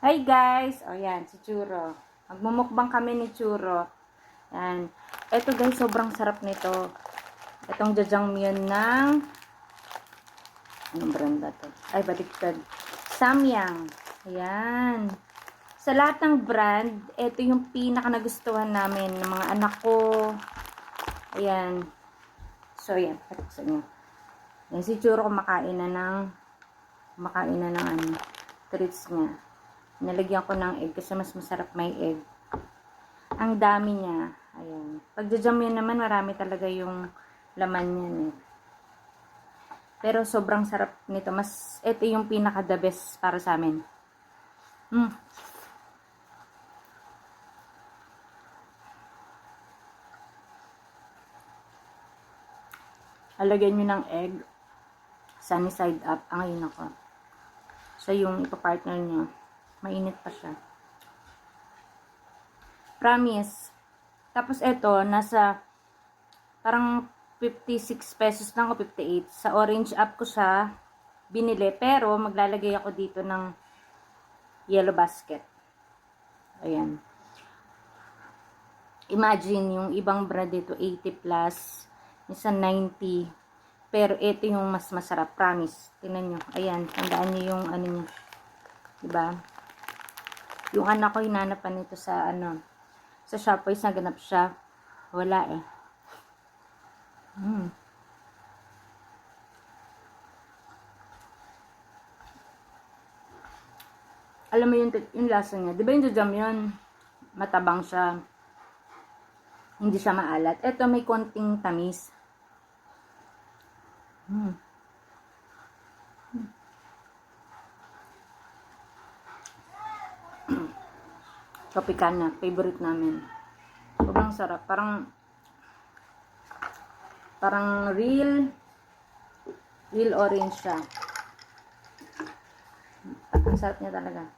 Hi guys! O yan, si Churro. Magmumukbang kami ni Churro. Yan. Eto guys, sobrang sarap nito. Itong jajangmyeon ng... Anong brand na to? Ay, baliktad. Samyang. Ayan. Sa lahat ng brand, ito yung pinaka nagustuhan namin ng mga anak ko. Ayan. So, yan. Patiksan nyo. Yan, si Churro kumakain na ng treats niya. Nalagyan ko ng egg kasi mas masarap may egg. Ang dami niya. Ayan. Pag jam yun naman, marami talaga yung laman niyan eh. Pero sobrang sarap nito. Ito yung pinaka the best para sa amin. Alagyan nyo ng egg. Sunny side up. Ang ayun ako. So yung ipapartner nyo. Mainit pa siya. Promise. Tapos ito, nasa parang 56 pesos lang o 58. Sa Orange app ko siya binili. Pero maglalagay ako dito ng yellow basket. Ayan. Imagine yung ibang brand dito 80 plus. Isa 90. Pero ito yung mas masarap. Promise. Tingnan nyo. Ayan. Tandaan nyo yung ano nyo. Diba? Yung anak ko hinanapan nito sa sa Shopwise, naganap siya. Wala eh. Alam mo yung lasa niya. Di ba yung jam yun? Matabang siya. Hindi siya maalat. Ito may konting tamis. Tropicana. Favorite namin. Sobrang sarap. Parang real orange siya. Ang sarap niya talaga.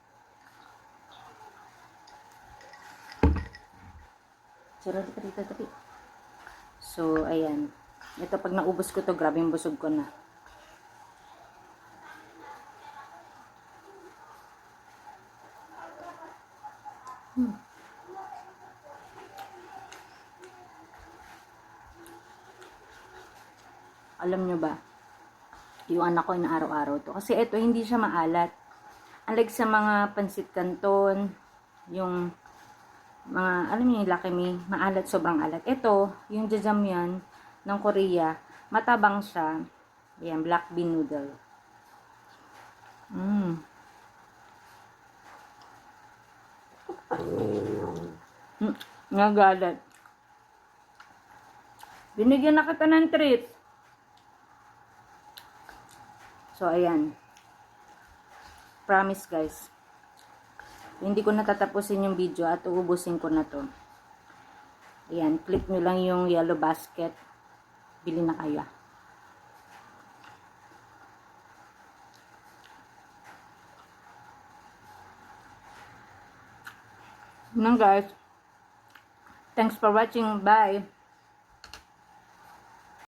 Sarap dito. So, ayan. Ito, pag naubos ko to, grabe yung busog ko na. Alam nyo ba, yung anak ko na araw-araw to. Kasi ito, hindi siya maalat. Unlike sa mga pansit canton, yung mga, alam niyo yung Lucky Me, maalat, sobrang alat. Ito, yung jajangmyeon ng Korea, matabang siya. Ayan, black bean noodle. Nagalat. Binigyan na kita ng treat. So, ayan. Promise, guys. Hindi ko natatapusin yung video at uubusin ko na to. Ayan. Click nyo lang yung yellow basket. Bili na kayo. Guys. Thanks for watching. Bye.